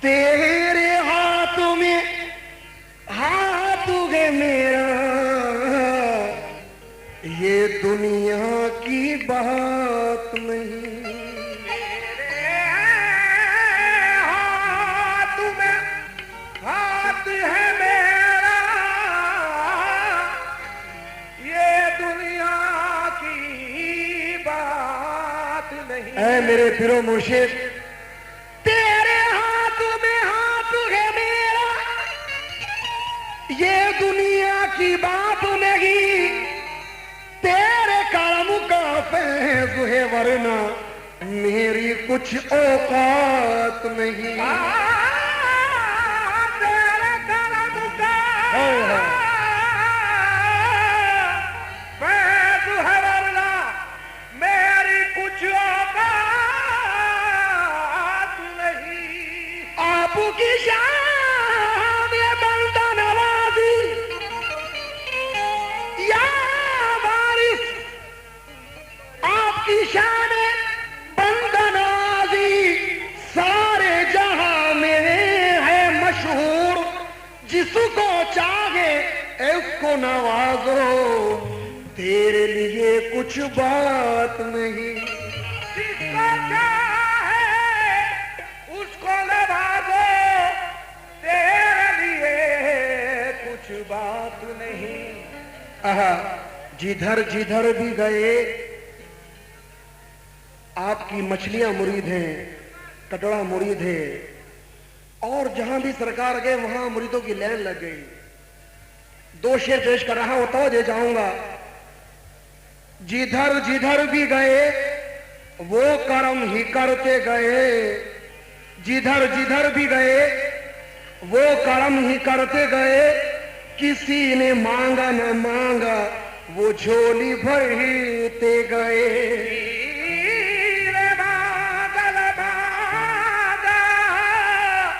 तेरे हाथों में हाथ है मेरा, ये दुनिया की बात नहीं। तेरे हाथ में हाथ है मेरा, ये दुनिया की बात नहीं। ऐ मेरे पिरो मुर्शिद, तेरे हाथ में हाथ है मेरा, ये दुनिया की बात नहीं। तेरे कर्म का फैज है वरना मेरी कुछ औकात नहीं। तेरे कर्म का फैज है वरना मेरी कुछ औकात नहीं। आपकी शान ये बंदा नवाजी, या वारिस, आपकी शान बंदा नवाजी सारे जहां में है मशहूर। जिसको चाहे उसको नवाजो, तेरे लिए कुछ बात नहीं। जिसको चाहे उसको नवाजो, तेरे लिए कुछ बात नहीं। आहा, जिधर जिधर भी गए आपकी मछलियां मुरीद हैं, कटड़ा मुरीद है, और जहां भी सरकार गए वहां मुरीदों की लाइन लग गई। दो शेर पेश कर रहा हूं, तो दे जाऊंगा। जिधर जिधर भी गए वो कर्म ही करते गए, जिधर जिधर भी गए वो कर्म ही करते गए। किसी ने मांगा न मांगा, वो झोली भरते गए।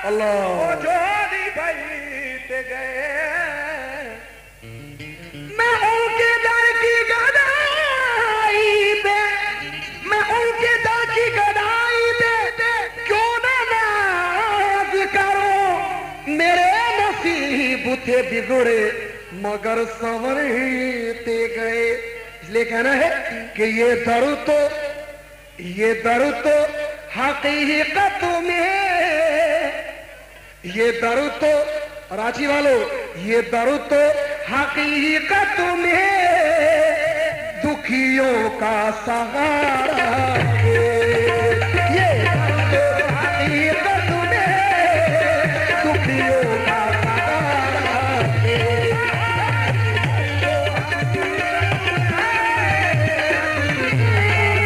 अल्लाह, झोली भरते गए। मैं उनके दर की गदाई पे, मैं उनके दर की गदाई पे क्यों ना नाज करो। मेरे नसीब थे बिगड़े मगर संवरते गए। इसलिए कहना है कि ये दर तो हकीकत में, ये दर तो रांची वालों, ये दर तो हकीकत में दुखियों का सहारा है। ये दर तो हकीकत में दुखियों का सहारा है। ये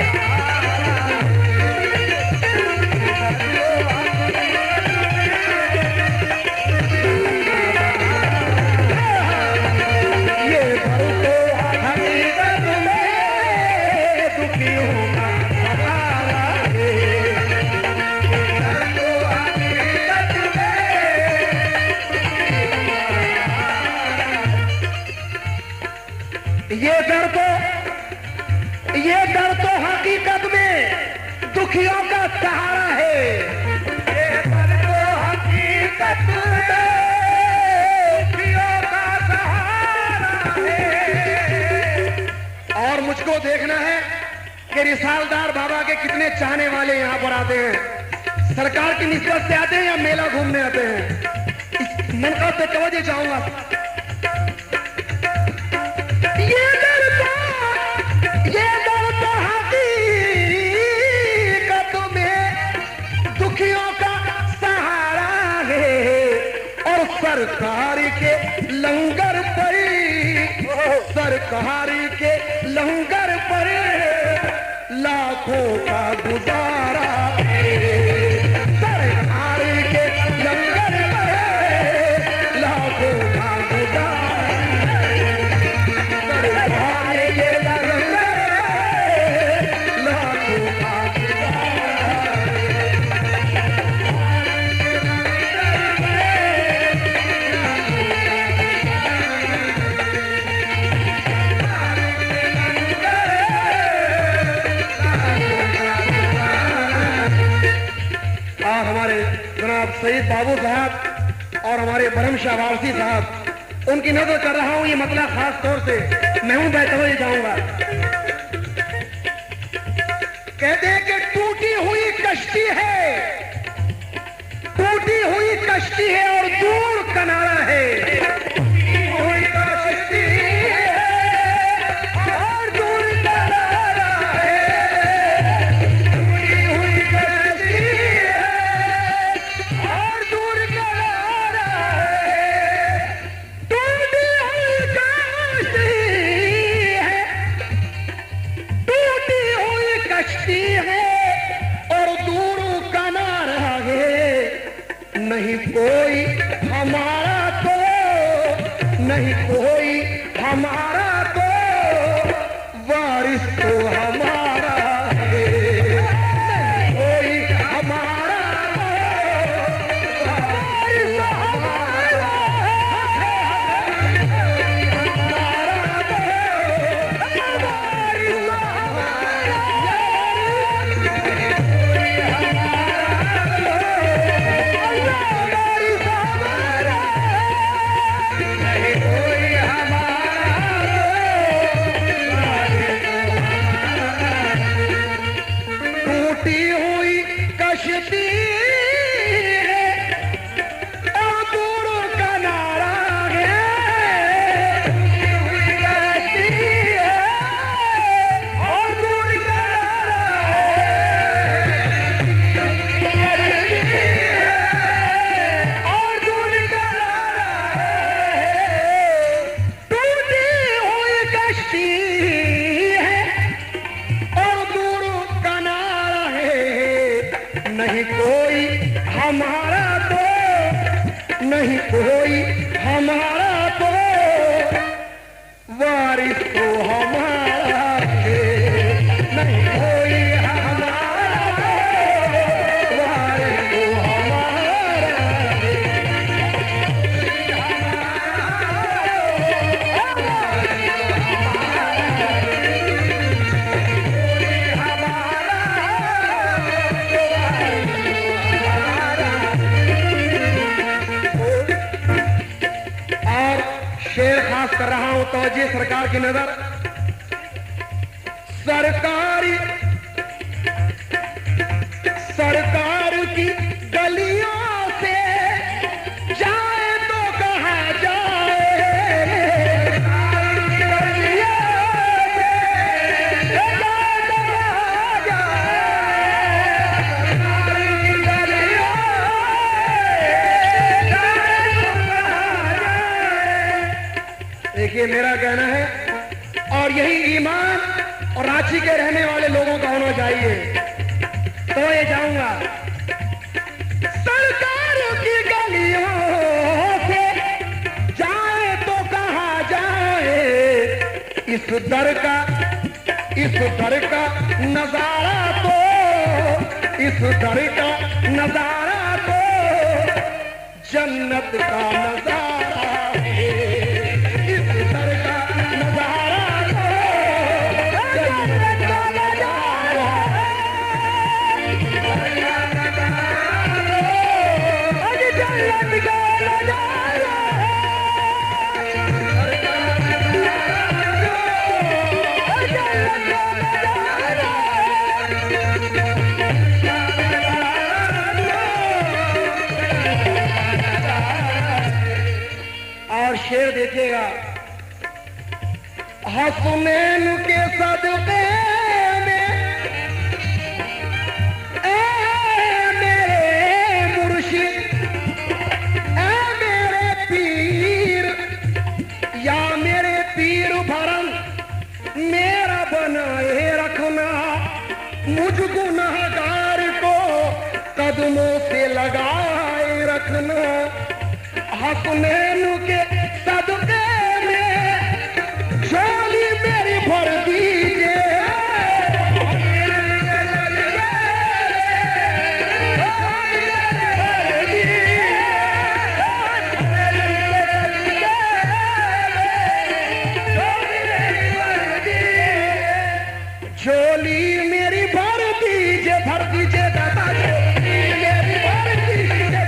दर तो हकीकत में दुखियों का सहारा है। ये दर तो हकीकत में दुखियों का सहारा है। और मुझको देखना है कि रिसालदार बाबा के कितने चाहने वाले यहाँ पर आते हैं, सरकार की निस्बत से आते हैं या मेला घूमने आते हैं। इस मनका से तवज्जो चाहूंगा। ये दर तो हकीकत में दुखियों का सहारा है। और सरकार के लंगर पर, सरकार के लंगर पर लाखों का गुजारा है। सरकार के लंगर पर लाखों का गुजारा है। सरकार के लंगर पर लाखों का गुजारा है। जनाब सईद बाबू साहब और हमारे ब्रह्म शाह वारसी साहब, उनकी नजर कर रहा हूं ये मतला खास तौर से। मैं हूं बैठा हुआ जाऊंगा। कहते हैं कि टूटी हुई कश्ती है, टूटी हुई कश्ती है और दूर किनारा है। टूटी हुई कश्ती है और दूर किनारा है। टूटी हुई कश्ती है और दूर किनारा है। टूटी हुई कश्ती है, टूटी हुई कश्ती है और दूर किनारा है। नहीं कोई हमारा तो, नहीं कोई हमारा तो, वारिस तो हमारा है। नहीं कोई हमारा तो, वारिस तो हमारा है। हमारा तो, वारिस तो हमारा टूटी हुई कश्ती है और दूर किनारा है। टूटी हुई कश्ती है और दूर किनारा है। और दूर किनारा है। टूटी हुई कश्ती है और दूर किनारा है। नहीं कोई हमारा तो, नहीं कोई हमारा तो, वारिस तो हमारा है। नहीं कोई हमारा तो, वारिस तो हमारा है। और शेर खास कर रहा हूं तवज्जो सरकार की नजर। सरकारी सरकार की गलियों से जाए तो कहा जाए। गलियों से जाए तो कहा जाए। गलियों से जाए तो कहा जाए। देखिए मेरा कहना है और यही ईमान और रांची के रहने वाले लोगों का होना चाहिए। तो ये जाऊंगा सरकार की गलियों से जाए तो कहा जाए। इस दर का नजारा तो, इस दर का नजारा तो जन्नत का नजारा है। इस दर का नजारा तो जन्नत का नजारा है। जन्नत का नजारा और शेर देखिएगा। हसनैन के सदके में ए मेरे मुर्शिद, ए मेरे पीर, या मेरे पीर भरम मेरा बनाए रखना। मुझ गुनहगार को कदमों से लगाए रखना। हसनैन के सदके में झोली मेरी भर दीजिए। झोली मेरी भर दीजिए, भर दीजिए दादा, झोली मेरी भर दीजिए।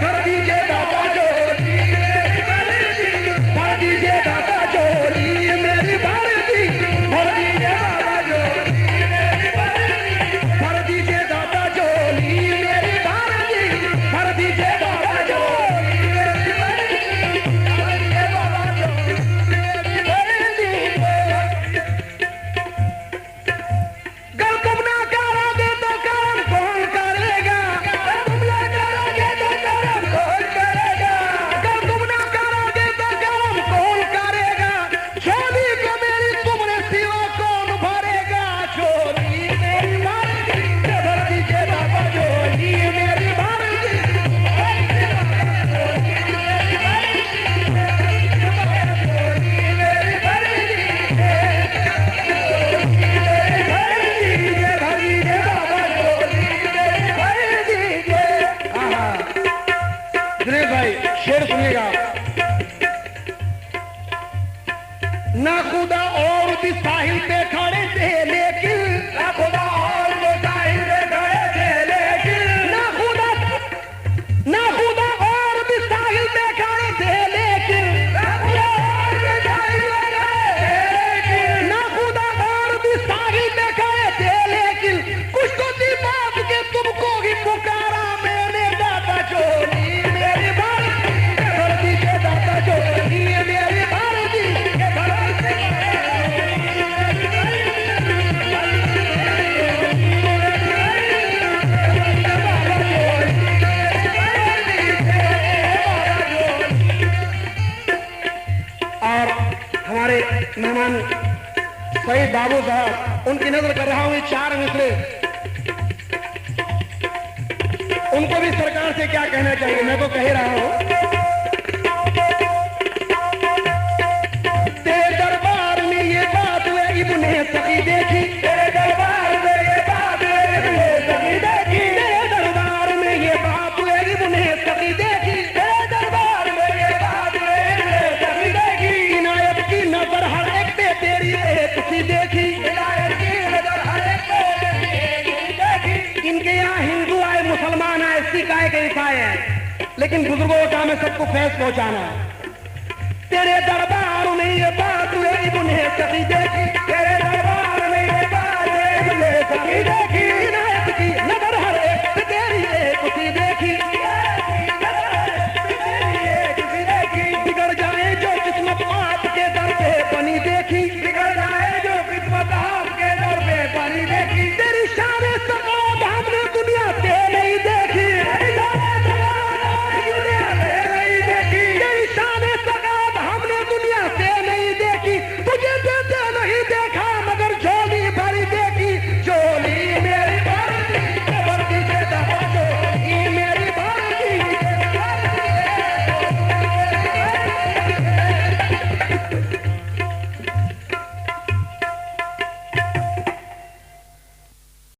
सुने भाई, शेर सुनिएगा। ना खुदा और भी साहिल पे खड़े थे लेकिन, ना खुदा और भी साहिल पे खड़े थे लेकिन, ना खुदा और भी साहिल पे खड़े थे लेकिन, ना खुदा और भी साहिल पे खड़े थे लेकिन, ना खुदा और भी साहिल पे खड़े थे लेकिन, कुछ तो थी बात के तुमको ही पुकारा मैंने, दाता चोरी मेरी भारती के धरती से, दाता चोरी मेरी भारती के धरती से। और हमारे मेहमान शहीद बाबू साहब, उनकी नजर कर रहा हूं ये 4 मिसरे, उनको भी सरकार से क्या कहना चाहिए, मैं तो कह ही रहा हूं। तेरे दरबार में ये बात वे इब्ने सकी देखी, तेरे दरबार में ये बात इब्ने सकी देखी, तेरे दरबार में ये बात वे इब्ने सकी देखी, तेरे दरबार में ये बात इब्ने सकी देखी, इनायत की नजर हर एक पे तेरी एक सी देखी, इनायत की नजर हर एक पे तेरी एक सी देखी। इनके यहाँ हिंदू आए, मुसलमान आए, सिख आए के ईसाई आए, लेकिन बुजुर्गों का काम है सबको फैज पहुंचाना। तेरे दरबार में ये बात वे इब्ने सकी देखी,